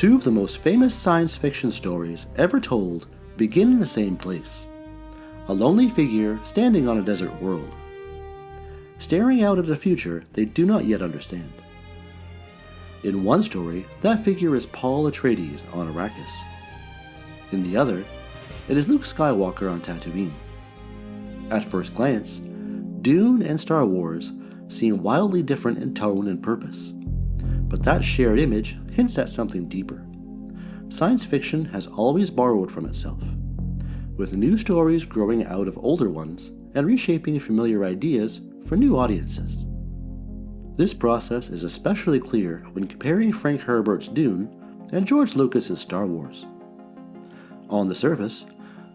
Two of the most famous science fiction stories ever told begin in the same place. A lonely figure standing on a desert world, staring out at a future they do not yet understand. In one story, that figure is Paul Atreides on Arrakis. In the other, it is Luke Skywalker on Tatooine. At first glance, Dune and Star Wars seem wildly different in tone and purpose, but that shared image hints at something deeper. Science fiction has always borrowed from itself, with new stories growing out of older ones and reshaping familiar ideas for new audiences. This process is especially clear when comparing Frank Herbert's Dune and George Lucas's Star Wars. On the surface,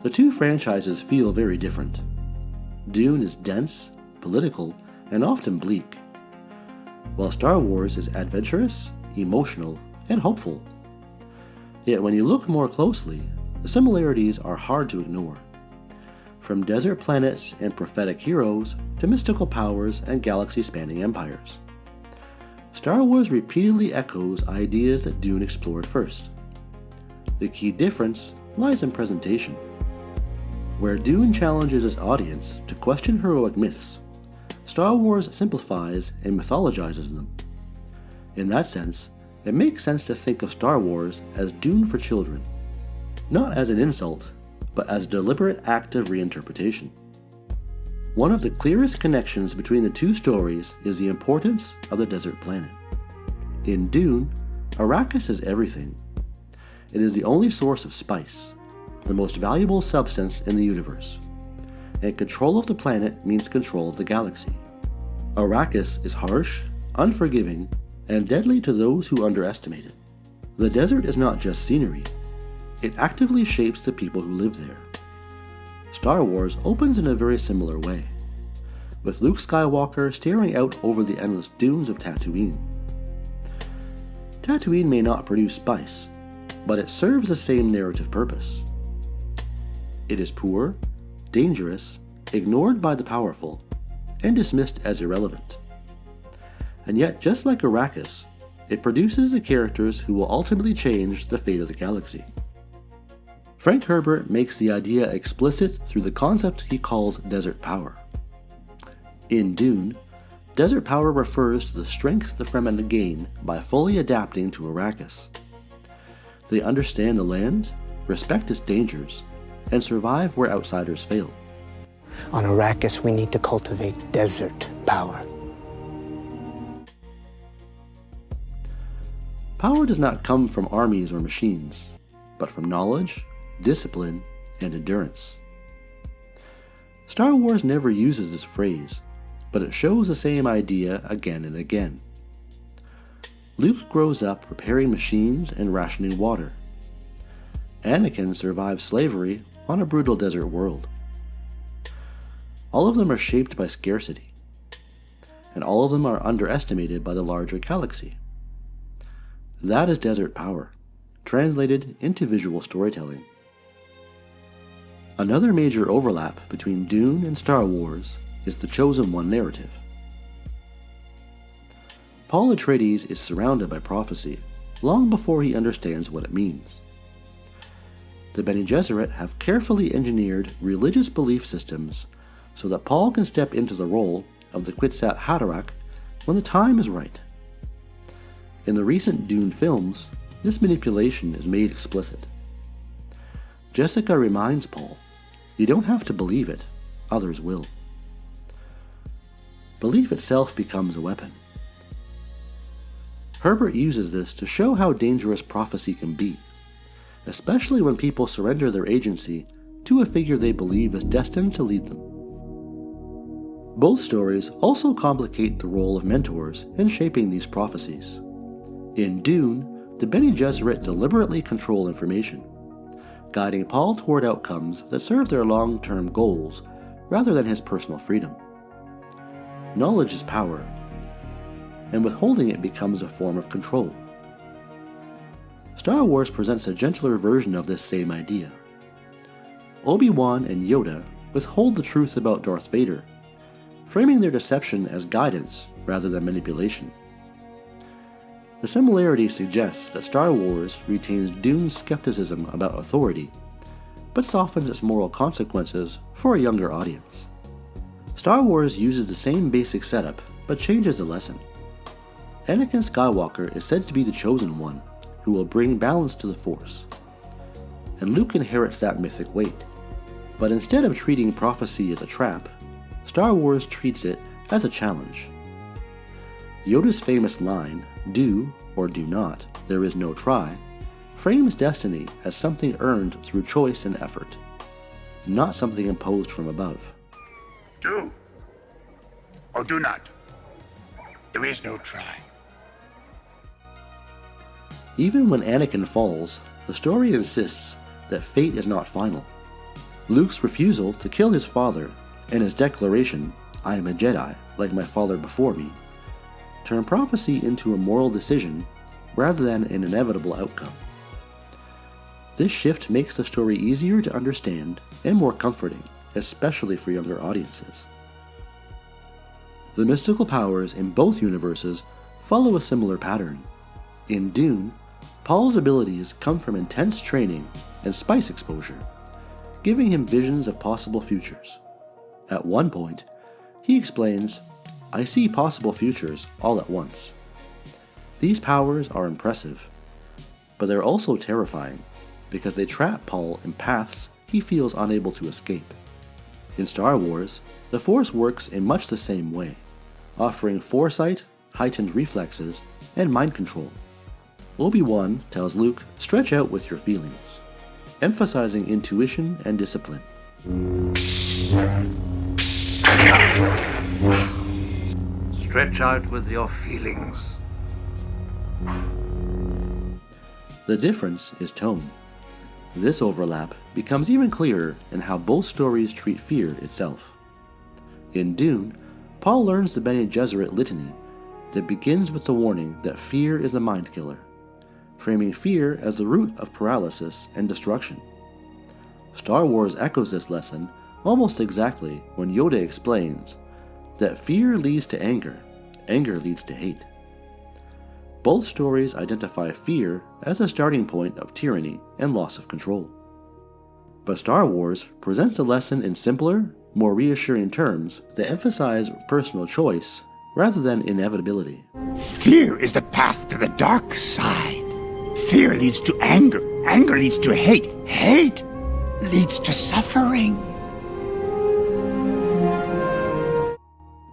the two franchises feel very different. Dune is dense, political, and often bleak, while Star Wars is adventurous, emotional, and hopeful. Yet when you look more closely, the similarities are hard to ignore. From desert planets and prophetic heroes to mystical powers and galaxy-spanning empires. Star Wars repeatedly echoes ideas that Dune explored first. The key difference lies in presentation. Where Dune challenges its audience to question heroic myths, Star Wars simplifies and mythologizes them. In that sense, it makes sense to think of Star Wars as Dune for children, not as an insult, but as a deliberate act of reinterpretation. One of the clearest connections between the two stories is the importance of the desert planet. In Dune, Arrakis is everything. It is the only source of spice, the most valuable substance in the universe, and control of the planet means control of the galaxy. Arrakis is harsh, unforgiving, and deadly to those who underestimate it. The desert is not just scenery, it actively shapes the people who live there. Star Wars opens in a very similar way, with Luke Skywalker staring out over the endless dunes of Tatooine. Tatooine may not produce spice, but it serves the same narrative purpose. It is poor, dangerous, ignored by the powerful, and dismissed as irrelevant. And yet, just like Arrakis, it produces the characters who will ultimately change the fate of the galaxy. Frank Herbert makes the idea explicit through the concept he calls desert power. In Dune, desert power refers to the strength the Fremen gain by fully adapting to Arrakis. They understand the land, respect its dangers, and survive where outsiders fail. On Arrakis, we need to cultivate desert power. Power does not come from armies or machines, but from knowledge, discipline, and endurance. Star Wars never uses this phrase, but it shows the same idea again and again. Luke grows up repairing machines and rationing water. Anakin survives slavery on a brutal desert world. All of them are shaped by scarcity, and all of them are underestimated by the larger galaxy. That is desert power, translated into visual storytelling. Another major overlap between Dune and Star Wars is the Chosen One narrative. Paul Atreides is surrounded by prophecy long before he understands what it means. The Bene Gesserit have carefully engineered religious belief systems so that Paul can step into the role of the Kwisatz Haderach when the time is right. In the recent Dune films, this manipulation is made explicit. Jessica reminds Paul, "You don't have to believe it, others will." Belief itself becomes a weapon. Herbert uses this to show how dangerous prophecy can be, especially when people surrender their agency to a figure they believe is destined to lead them. Both stories also complicate the role of mentors in shaping these prophecies. In Dune, the Bene Gesserit deliberately control information, guiding Paul toward outcomes that serve their long-term goals rather than his personal freedom. Knowledge is power, and withholding it becomes a form of control. Star Wars presents a gentler version of this same idea. Obi-Wan and Yoda withhold the truth about Darth Vader, framing their deception as guidance rather than manipulation. The similarity suggests that Star Wars retains Dune's skepticism about authority, but softens its moral consequences for a younger audience. Star Wars uses the same basic setup, but changes the lesson. Anakin Skywalker is said to be the chosen one, who will bring balance to the Force. And Luke inherits that mythic weight. But instead of treating prophecy as a trap, Star Wars treats it as a challenge. Yoda's famous line, "Do or do not, there is no try," frames destiny as something earned through choice and effort, not something imposed from above. Do or do not. There is no try. Even when Anakin falls, the story insists that fate is not final. Luke's refusal to kill his father and his declaration, "I am a Jedi, like my father before me," turn prophecy into a moral decision rather than an inevitable outcome. This shift makes the story easier to understand and more comforting, especially for younger audiences. The mystical powers in both universes follow a similar pattern. In Dune, Paul's abilities come from intense training and spice exposure, giving him visions of possible futures. At one point, he explains, "I see possible futures all at once." These powers are impressive, but they're also terrifying because they trap Paul in paths he feels unable to escape. In Star Wars, the Force works in much the same way, offering foresight, heightened reflexes, and mind control. Obi-Wan tells Luke, "Stretch out with your feelings," emphasizing intuition and discipline. Stretch out with your feelings. The difference is tone. This overlap becomes even clearer in how both stories treat fear itself. In Dune, Paul learns the Bene Gesserit litany that begins with the warning that fear is a mind killer, framing fear as the root of paralysis and destruction. Star Wars echoes this lesson almost exactly when Yoda explains that fear leads to anger, anger leads to hate. Both stories identify fear as a starting point of tyranny and loss of control. But Star Wars presents the lesson in simpler, more reassuring terms that emphasize personal choice rather than inevitability. Fear is the path to the dark side. Fear leads to anger. Anger leads to hate. Hate leads to suffering.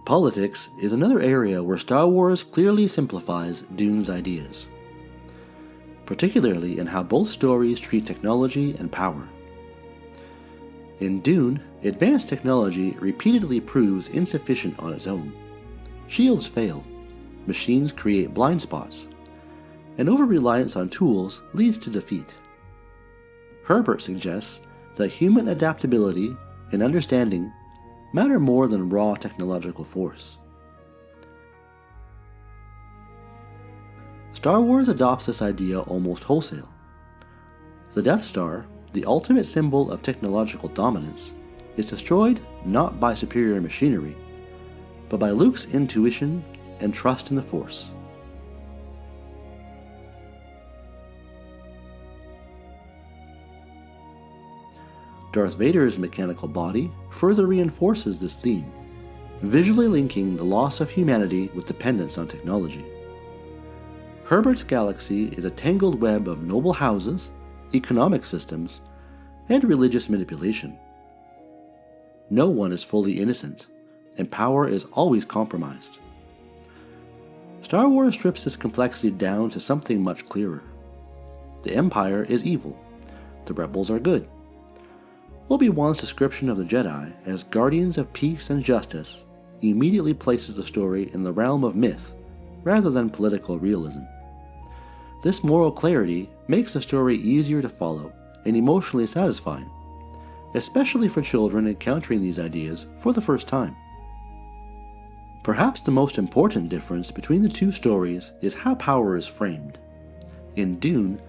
Politics is another area where Star Wars clearly simplifies Dune's ideas, particularly in how both stories treat technology and power. In Dune, advanced technology repeatedly proves insufficient on its own. Shields fail, machines create blind spots, and over-reliance on tools leads to defeat. Herbert suggests that human adaptability and understanding matter more than raw technological force. Star Wars adopts this idea almost wholesale. The Death Star, the ultimate symbol of technological dominance, is destroyed not by superior machinery, but by Luke's intuition and trust in the Force. Darth Vader's mechanical body further reinforces this theme, visually linking the loss of humanity with dependence on technology. Herbert's galaxy is a tangled web of noble houses, economic systems, and religious manipulation. No one is fully innocent, and power is always compromised. Star Wars strips this complexity down to something much clearer. The Empire is evil, the rebels are good. Obi-Wan's description of the Jedi as guardians of peace and justice immediately places the story in the realm of myth rather than political realism. This moral clarity makes the story easier to follow and emotionally satisfying, especially for children encountering these ideas for the first time. Perhaps the most important difference between the two stories is how power is framed. In Dune,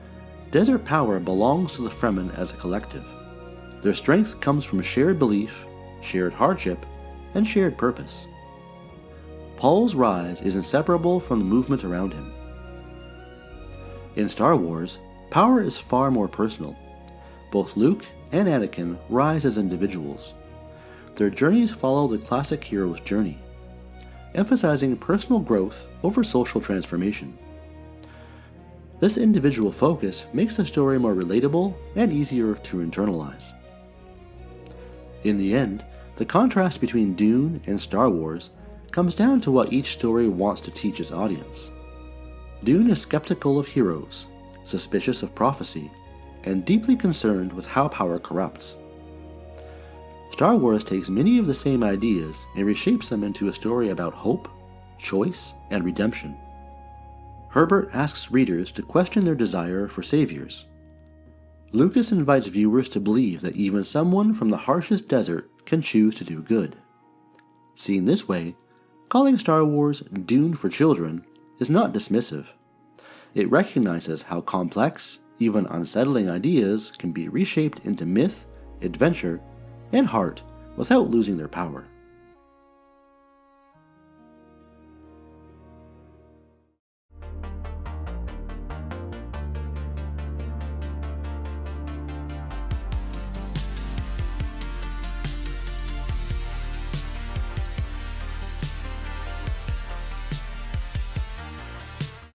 desert power belongs to the Fremen as a collective. Their strength comes from shared belief, shared hardship, and shared purpose. Paul's rise is inseparable from the movement around him. In Star Wars, power is far more personal. Both Luke and Anakin rise as individuals. Their journeys follow the classic hero's journey, emphasizing personal growth over social transformation. This individual focus makes the story more relatable and easier to internalize. In the end, the contrast between Dune and Star Wars comes down to what each story wants to teach its audience. Dune is skeptical of heroes, suspicious of prophecy, and deeply concerned with how power corrupts. Star Wars takes many of the same ideas and reshapes them into a story about hope, choice, and redemption. Herbert asks readers to question their desire for saviors. Lucas invites viewers to believe that even someone from the harshest desert can choose to do good. Seen this way, calling Star Wars Dune for children is not dismissive. It recognizes how complex, even unsettling ideas can be reshaped into myth, adventure, and heart without losing their power.